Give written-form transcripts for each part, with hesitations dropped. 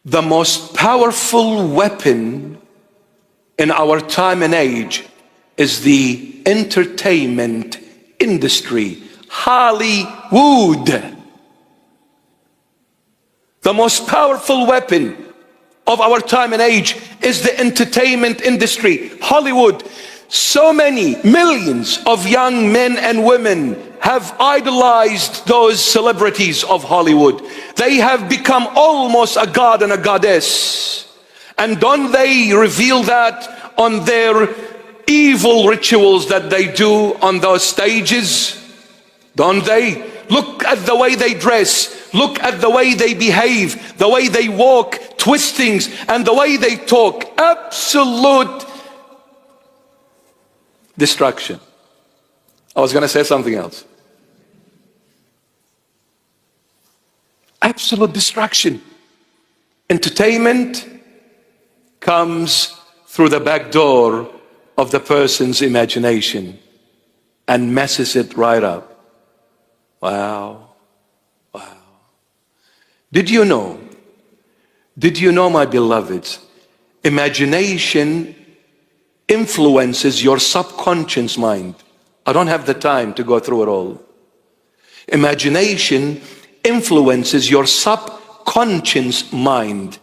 The most powerful weapon in our time and age is the entertainment industry, Hollywood. The most powerful weapon of our time and age is the entertainment industry, Hollywood. So many millions of young men and women have idolized those celebrities of Hollywood. They have become almost a god and a goddess. And don't they reveal that on their evil rituals that they do on those stages? Don't they? Look at the way they dress. Look at the way they behave, the way they walk, twistings, and the way they talk. Absolute destruction. I was going to say something else. Absolute destruction. Entertainment comes through the back door of the person's imagination and messes it right up. Wow. Wow. Did you know, my beloveds, imagination influences your subconscious mind. I don't have the time to go through it all. Imagination influences your subconscious mind.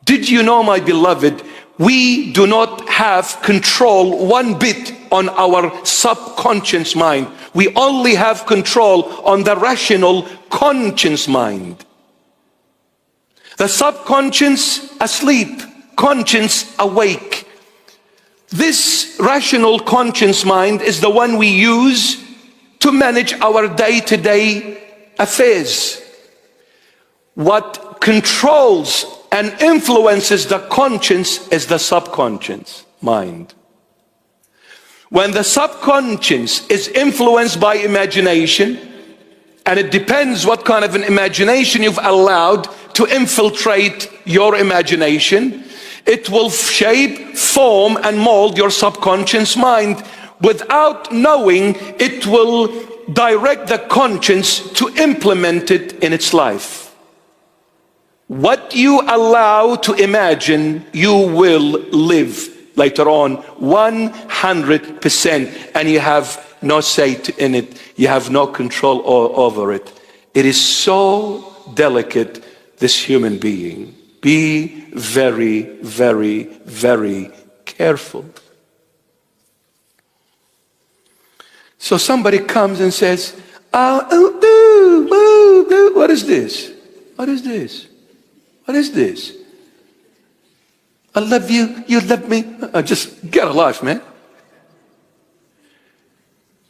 Did you know, my beloved, we do not have control one bit on our subconscious mind. We only have control on the rational conscious mind. The subconscious asleep, conscience awake. This rational conscious mind is the one we use to manage our day-to-day affairs. What controls and influences the conscience is the subconscious mind. When the subconscious is influenced by imagination, and it depends what kind of an imagination you've allowed to infiltrate your imagination, it will shape, form, and mold your subconscious mind. Without knowing, it will direct the conscience to implement it in its life. What you allow to imagine, you will live later on 100%, and you have no say in it. You have no control over it. It is so delicate, this human being. Be very, very, very careful. So somebody comes and says, what is this? What is this? What is this? I love you, you love me. Just get a life, man.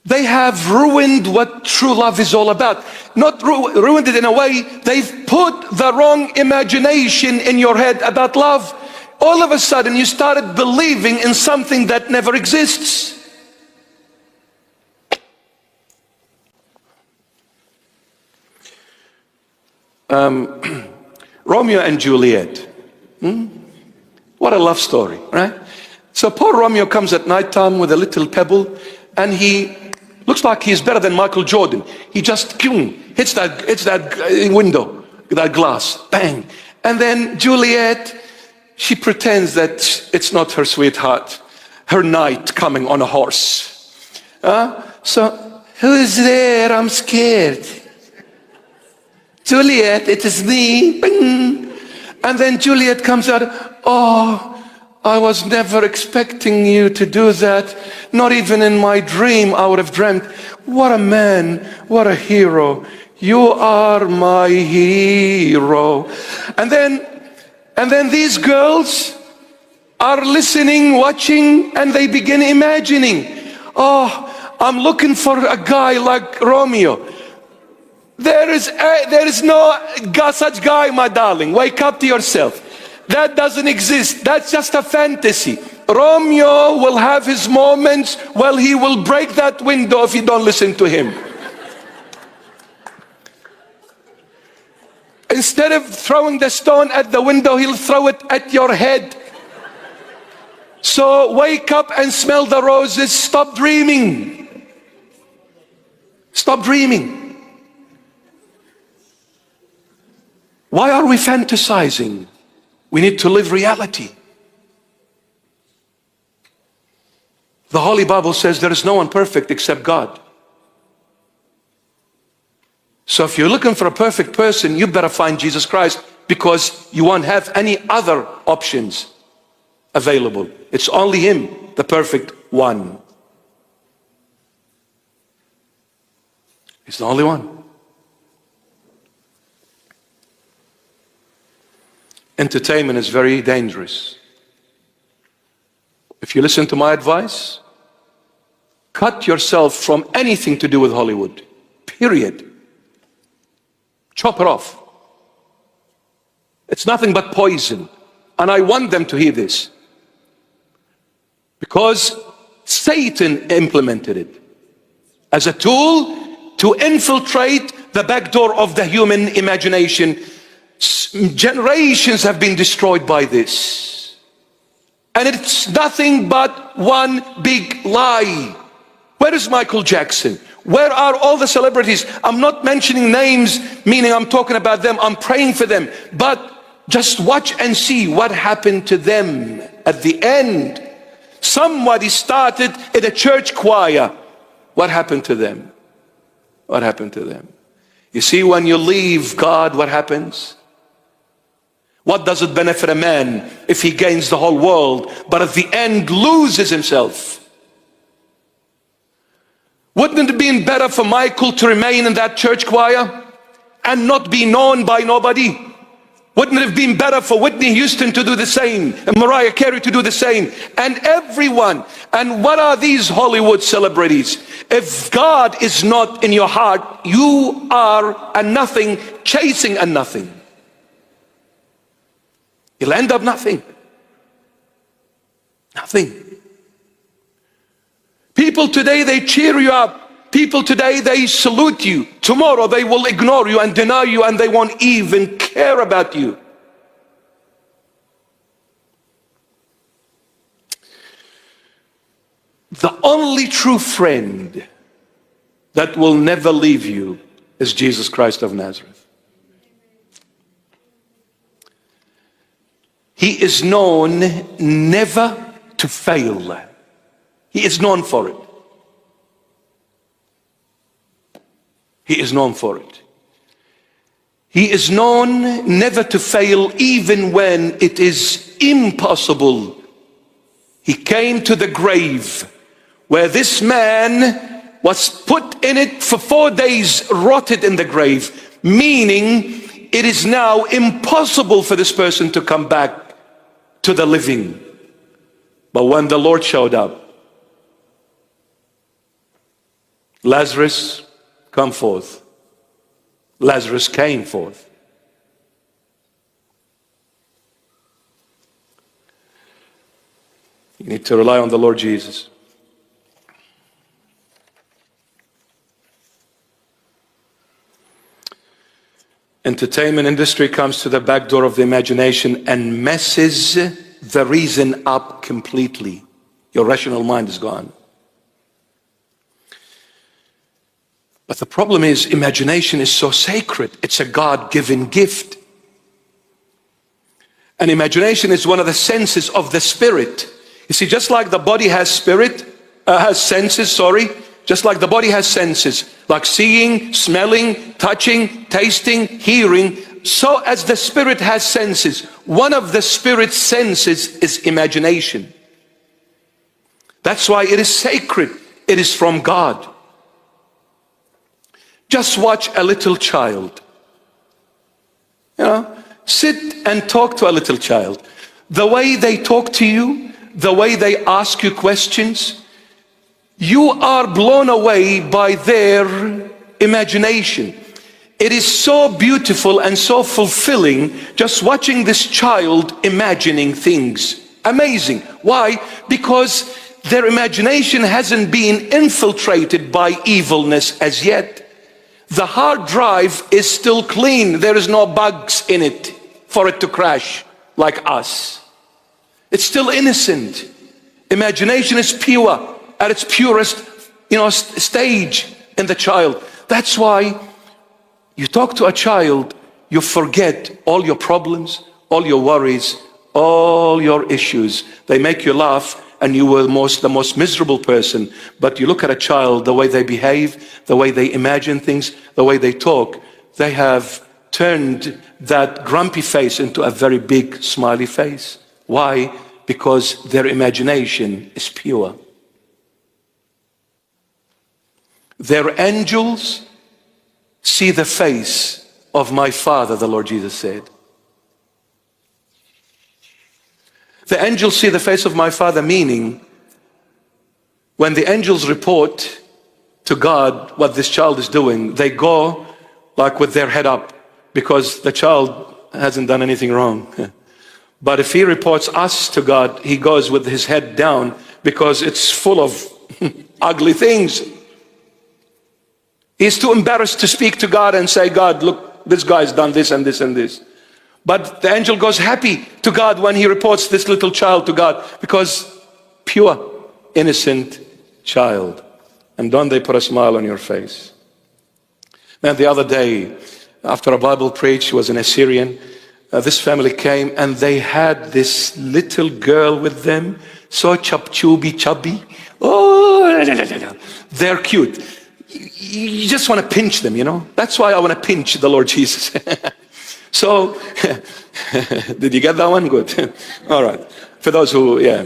They have ruined what true love is all about. Not ruined it in a way, they've put the wrong imagination in your head about love. All of a sudden you started believing in something that never exists. Romeo and Juliet. What a love story, right? So poor Romeo comes at night time with a little pebble, and he looks like he's better than Michael Jordan. He just hits that window, that glass, bang. And then Juliet, she pretends that it's not her sweetheart, her knight coming on a horse. So, who's there? I'm scared. Juliet, it is me. Bing. And then Juliet comes out, oh, I was never expecting you to do that. Not even in my dream I would have dreamt. What a man, what a hero. You are my hero. And then these girls are listening, watching, and they begin imagining. Oh, I'm looking for a guy like Romeo. There is no such guy, my darling. Wake up to yourself. That doesn't exist. That's just a fantasy. Romeo will have his moments. Well, he will break that window if you don't listen to him. Instead of throwing the stone at the window, he'll throw it at your head. So wake up and smell the roses. Stop dreaming. Stop dreaming. Why are we fantasizing? We need to live reality. The Holy Bible says there is no one perfect except God. So if you're looking for a perfect person, you better find Jesus Christ, because you won't have any other options available. It's only Him, the perfect one. He's the only one. Entertainment is very dangerous. If you listen to my advice, cut yourself from anything to do with Hollywood. Period. Chop it off. It's nothing but poison. And I want them to hear this, because Satan implemented it as a tool to infiltrate the back door of the human imagination. Generations have been destroyed by this. And it's nothing but one big lie. Where is Michael Jackson? Where are all the celebrities? I'm not mentioning names, meaning I'm talking about them. I'm praying for them. But just watch and see what happened to them at the end. Somebody started in a church choir. What happened to them? What happened to them? You see, when you leave God, what happens? What does it benefit a man if he gains the whole world, but at the end loses himself? Wouldn't it have been better for Michael to remain in that church choir and not be known by nobody? Wouldn't it have been better for Whitney Houston to do the same, and Mariah Carey to do the same, and everyone? And what are these Hollywood celebrities? If God is not in your heart, you are a nothing chasing a nothing. You'll end up nothing. Nothing. People today, they cheer you up. People today, they salute you. Tomorrow they will ignore you and deny you, and they won't even care about you. The only true friend that will never leave you is Jesus Christ of Nazareth. He is known never to fail. He is known for it. He is known for it. He is known never to fail, even when it is impossible. He came to the grave where this man was put in it for 4 days, rotted in the grave, meaning it is now impossible for this person to come back to the living. But when the Lord showed up, Lazarus, come forth. Lazarus came forth. You need to rely on the Lord Jesus. Entertainment industry comes to the back door of the imagination and messes the reason up completely. Your rational mind is gone. But the problem is, imagination is so sacred. It's a God-given gift. And imagination is one of the senses of the spirit. You see, just like the body has senses, just like the body has senses, like seeing, smelling, touching, tasting, hearing, so as the spirit has senses. One of the spirit's senses is imagination. That's why it is sacred. It is from God. Just watch a little child. Sit and talk to a little child. The way they talk to you, the way they ask you questions, you are blown away by their imagination. It is so beautiful and so fulfilling just watching this child imagining things. Amazing. Why? Because their imagination hasn't been infiltrated by evilness as yet. The hard drive is still clean. There is no bugs in it for it to crash like us. It's still innocent. Imagination is pure at its purest, stage in the child. That's why you talk to a child, you forget all your problems, all your worries, all your issues. They make you laugh and you were the most miserable person. But you look at a child, the way they behave, the way they imagine things, the way they talk, they have turned that grumpy face into a very big smiley face. Why? Because their imagination is pure. Their angels see the face of my Father, the Lord Jesus said. The angels see the face of my Father, meaning when the angels report to God what this child is doing, they go like with their head up because the child hasn't done anything wrong. But if he reports us to God, he goes with his head down because it's full of ugly things. He's too embarrassed to speak to God and say, God, look, this guy's done this and this and this. But the angel goes happy to God when he reports this little child to God, because pure, innocent child. And don't they put a smile on your face? Man, the other day, after a Bible preach, she was an Assyrian, this family came and they had this little girl with them, so chubby. Oh, they're cute. You just want to pinch them, you know. That's why I want to pinch the Lord Jesus. So, did you get that one? Good. All right. For those who, yeah.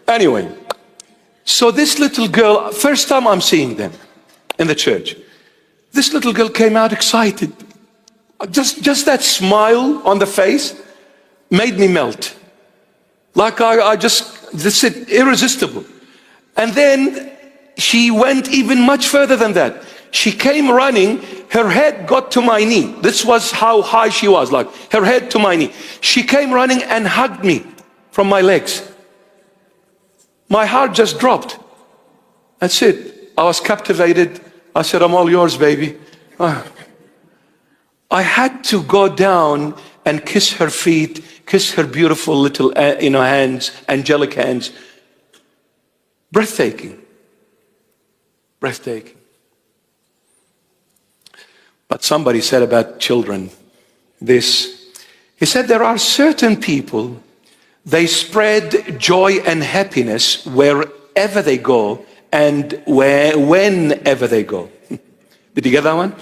Anyway, so this little girl, first time I'm seeing them in the church, this little girl came out excited. Just that smile on the face made me melt. Like I just, this is irresistible. And then she went even much further than that. She came running, her head got to my knee. This was how high she was, like her head to my knee. She came running and hugged me from my legs. My heart just dropped. That's it. I was captivated. I said, I'm all yours, baby. I had to go down and kiss her feet, kiss her beautiful little hands, angelic hands. Breathtaking. Breathtaking. But somebody said about children this. He said there are certain people, they spread joy and happiness wherever they go and whenever they go. Did you get that one?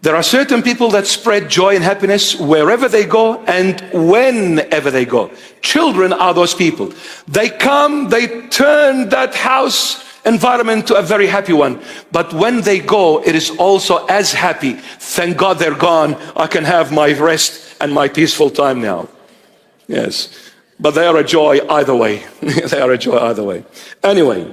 There are certain people that spread joy and happiness wherever they go and whenever they go. Children are those people. They come, they turn that house environment to a very happy one. But when they go, it is also as happy. Thank God they're gone. I can have my rest and my peaceful time now. Yes. But they are a joy either way. They are a joy either way. Anyway.